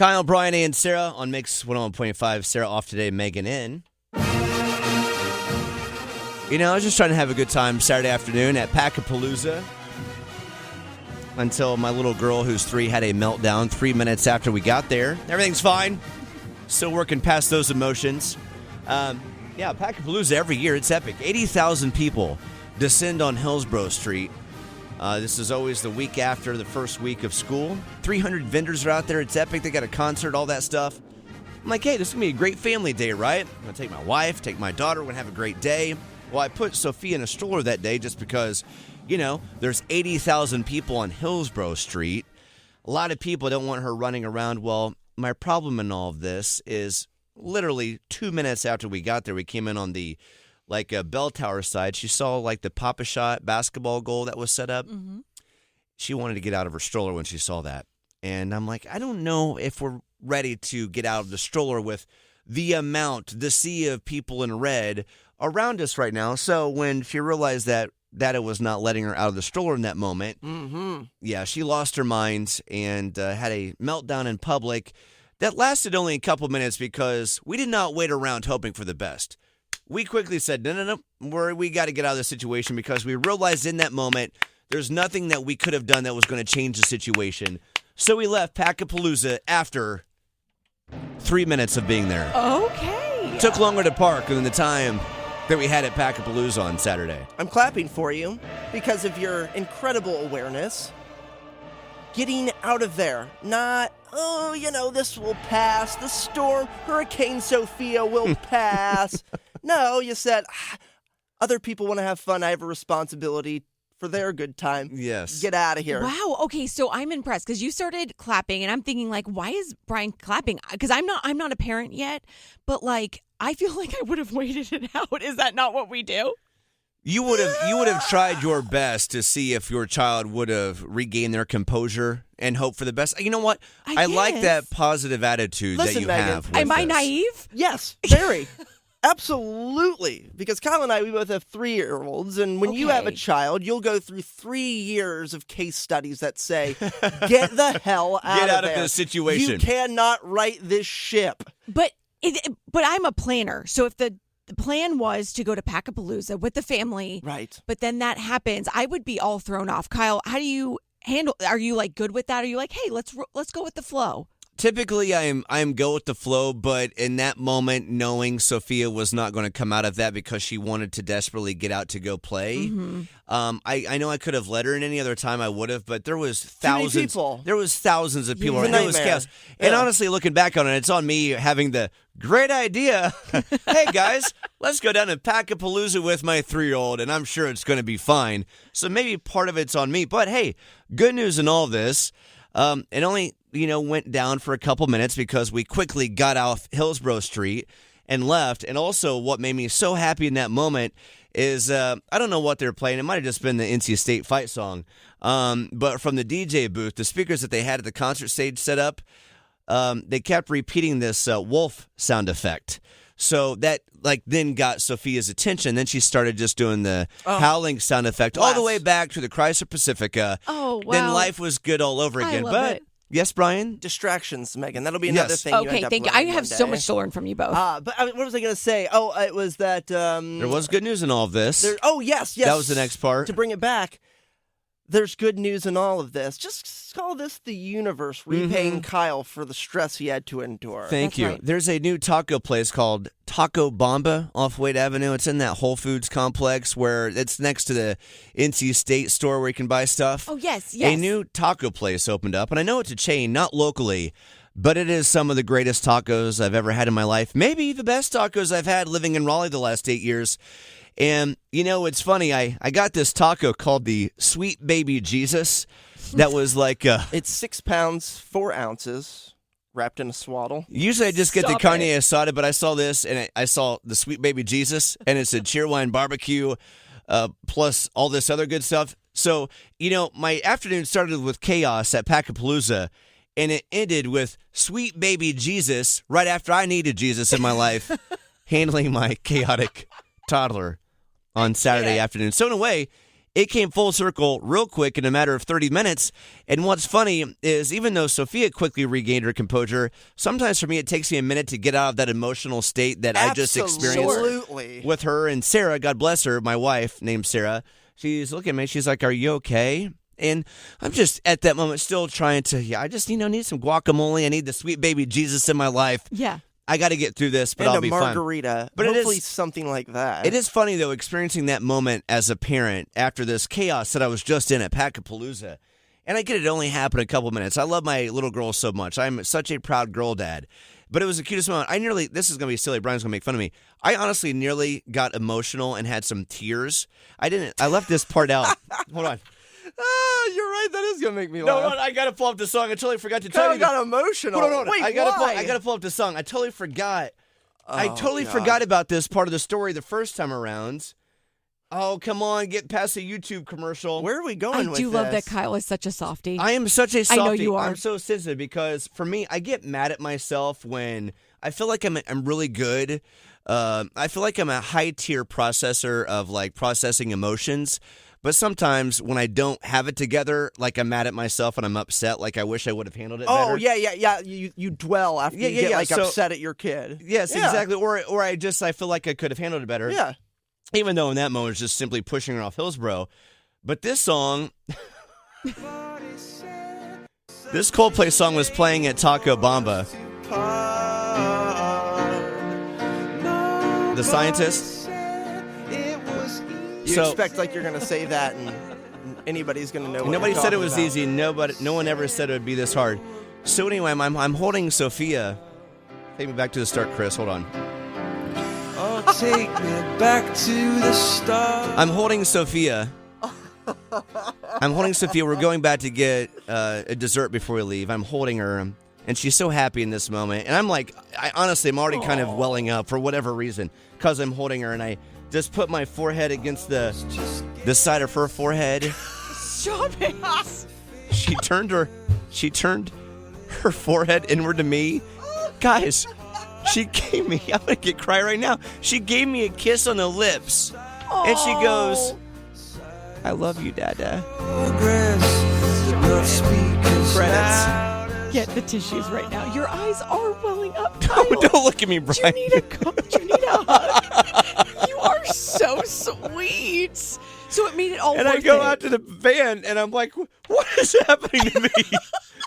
Kyle, Brian, and Sarah on Mix 101.5. Sarah off today, Megan in. You know, I was just trying to have a good time Saturday afternoon at Packapalooza until my little girl, who's 3, had a meltdown 3 minutes after we got there. Everything's fine. Still working past those emotions. Yeah, Packapalooza every year, it's epic. 80,000 people descend on Hillsborough Street. This is always the week after the first week of school. 300 vendors are out there. It's epic. They got a concert, all that stuff. I'm like, hey, this is going to be a great family day, right? I'm going to take my wife, take my daughter. We're going to have a great day. Well, I put Sophia in a stroller that day just because, you know, there's 80,000 people on Hillsborough Street. A lot of people don't want her running around. Well, my problem in all of this is literally 2 minutes after we got there, we came in on the bell tower side. She saw like the Papa-Shot basketball goal that was set up. Mm-hmm. She wanted to get out of her stroller when she saw that. And I'm like, I don't know if we're ready to get out of the stroller with the sea of people in red around us right now. So when she realized that it was not letting her out of the stroller in that moment, yeah, she lost her mind and had a meltdown in public that lasted only a couple minutes because we did not wait around hoping for the best. We quickly said, no, we got to get out of this situation because we realized in that moment there's nothing that we could have done that was going to change the situation. So we left Packapalooza after 3 minutes of being there. Okay. Took longer to park than the time that we had at Packapalooza on Saturday. I'm clapping for you because of your incredible awareness. Getting out of there, not, this will pass. The storm, Hurricane Sophia will pass. No, you said, other people want to have fun. I have a responsibility for their good time. Yes. Get out of here. Wow. Okay, so I'm impressed because you started clapping, and I'm thinking, like, why is Brian clapping? Because I'm not a parent yet, but like, I feel like I would have waited it out. Is that not what we do? You would have tried your best to see if your child would have regained their composure and hope for the best. You know what? I like that positive attitude that you Megan, have. Am I naive? Yes, very. Absolutely. Because Kyle and I, we both have 3-year-olds, and when you have a child, you'll go through 3 years of case studies that say, get the hell out of there. Get out of this situation. You cannot right this ship. But I'm a planner, so if the plan was to go to Packapalooza with the family, right? But then that happens, I would be all thrown off. Kyle, how do you handle? Are you like good with that? Are you like, hey, let's go with the flow? Typically, I'm go with the flow, but in that moment, knowing Sophia was not going to come out of that because she wanted to desperately get out to go play, I know I could have let her, and any other time I would have, but there was thousands. People. There was thousands of people. Yeah. It was chaos. Yeah. And honestly, looking back on it, it's on me having the great idea. Hey guys, let's go down to Packapalooza with my 3-year-old, and I'm sure it's going to be fine. So maybe part of it's on me, but hey, good news in all this. It only, went down for a couple minutes because we quickly got off Hillsborough Street and left. And also what made me so happy in that moment is, I don't know what they were playing. It might have just been the NC State fight song. But from the DJ booth, the speakers that they had at the concert stage set up, they kept repeating this wolf sound effect. So that then got Sophia's attention. Then she started just doing the howling sound effect all the way back to the Chrysler Pacifica. Oh, wow. Then life was good all over again. But it. Yes, Brian? Distractions, Megan. That'll be another thing. Okay, thank you. I have so much to learn from you both. But what was I going to say? Oh, it was that... there was good news in all of this. Yes. That was the next part. To bring it back, there's good news in all of this. Just call this the universe repaying Kyle for the stress he had to endure. Thank you. Right. There's a new taco place called Taco Bomba off Wade Avenue. It's in that Whole Foods complex where it's next to the NC State store where you can buy stuff. Oh, yes. A new taco place opened up, and I know it's a chain, not locally, but it is some of the greatest tacos I've ever had in my life. Maybe the best tacos I've had living in Raleigh the last 8 years. And, it's funny. I got this taco called the Sweet Baby Jesus. That was like... it's 6 pounds, 4 ounces, wrapped in a swaddle. Usually I just get the carne asada, but I saw this, and I saw the Sweet Baby Jesus, and it said Cheerwine Barbecue, plus all this other good stuff. So, my afternoon started with chaos at Packapalooza, and it ended with Sweet Baby Jesus right after I needed Jesus in my life, handling my chaotic toddler on Saturday afternoon. So in a way, it came full circle real quick in a matter of 30 minutes. And what's funny is even though Sophia quickly regained her composure, sometimes for me it takes me a minute to get out of that emotional state that I just experienced Absolutely. with her. And Sarah, God bless her, my wife named Sarah, she's looking at me. She's like, are you okay? And I'm just at that moment still trying to, I just, need some guacamole. I need the sweet baby Jesus in my life. Yeah. I got to get through this, but and I'll be fine. margarita. But hopefully it is something like that. It is funny though, experiencing that moment as a parent after this chaos that I was just in at Packapalooza. And I get it only happened a couple minutes. I love my little girl so much. I'm such a proud girl dad. But it was the cutest moment. This is going to be silly. Brian's going to make fun of me. I honestly nearly got emotional and had some tears. I left this part out. Hold on. Oh, you're right. That is going to make me laugh. No, I got to pull up the song. I totally forgot to tell you. I got emotional. Hold on. Wait, I why? got to pull up the song. I totally forgot. I Oh, totally God. forgot about this part of the story the first time around. Oh, come on. Get past the YouTube commercial. Where are we going I with do love that this? Kyle is such a softie. I am such a softie. I know you are. I'm so sensitive because for me, I get mad at myself when I feel like I'm really good. I feel like I'm a high tier processor of like processing emotions. But sometimes when I don't have it together, like I'm mad at myself and I'm upset, like I wish I would have handled it better. Oh, yeah. You dwell after you get So- upset at your kid. Yes, Yeah. exactly. Or I feel like I could have handled it better. Yeah. Even though in that moment it's just simply pushing her off Hillsborough. But this song, this Coldplay song was playing at Taco Bamba. The Scientist. You expect like you're going to say that and anybody's going to know what Nobody you're said it talking was about. easy. No one ever said it would be this hard. So anyway, I'm holding Sophia. Take me back to the start, Chris. Hold on. Oh, take me back to the start. I'm holding Sophia. We're going back to get a dessert before we leave. I'm holding her, and she's so happy in this moment. And I'm like, I'm already kind of welling up for whatever reason because I'm holding her, and I just put my forehead against the side of her forehead. Stop it. She turned her forehead inward to me. Guys, she gave me, I'm going to cry right now. She gave me a kiss on the lips. And she goes, I love you, Dada. Credits. Get the tissues right now. Your eyes are welling up, No, Kyle. don't look at me, Brian. You need a hug. You are so sweet. So it made it all And I worth go it. out to the van, and I'm like, what is happening to me?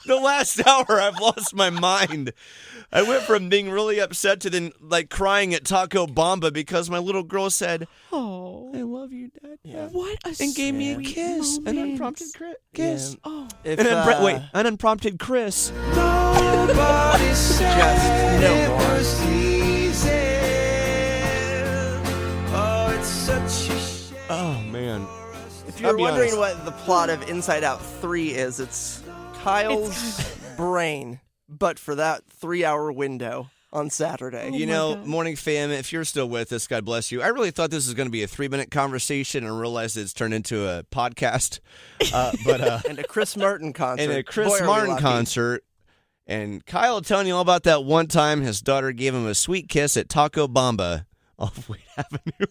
The last hour, I've lost my mind. I went from being really upset to then like crying at Taco Bamba because my little girl said, Oh, I love you, Dad. Yeah. what a And gave me a sweet kiss. An moment. unprompted kiss. Yeah. Oh, If, An unprompted Chris. Nobody said Just no it more. was easy. Oh, it's such a shame. Oh, man. If I'll you're be wondering honest. what the plot of Inside Out 3 is, it's Kyle's brain, but for that 3-hour window on Saturday. You my know, God. Morning Fam, if you're still with us, God bless you. I really thought this was going to be a 3-minute conversation and realized it's turned into a podcast. And a Chris Martin concert. And a Chris Boy, are we Martin lucky. concert. And Kyle telling you all about that one time his daughter gave him a sweet kiss at Taco Bamba off Wade Avenue.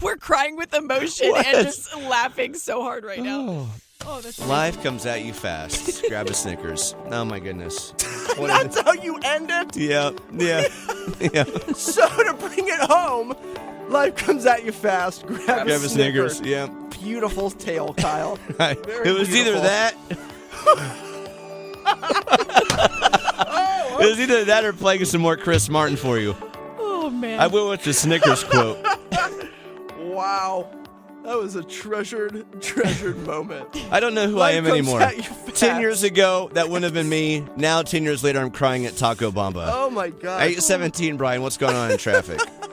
we're crying with emotion What? and just laughing so hard right now. Oh, that's Life comes at you fast. Grab a Snickers. Oh, my goodness. That's how you end it? Yeah. So to bring it home, life comes at you fast. Grab a Snickers. Snickers. Yeah. Beautiful tale, Kyle. It was either beautiful. that. It was either that or playing some more Chris Martin for you. Oh, man. I went with the Snickers quote. Wow. That was a treasured moment. I don't know who Life I am comes anymore. at you fast. 10 years ago, that wouldn't have been me. Now, 10 years later, I'm crying at Taco Bamba. Oh my God. 8:17, Brian. What's going on in traffic?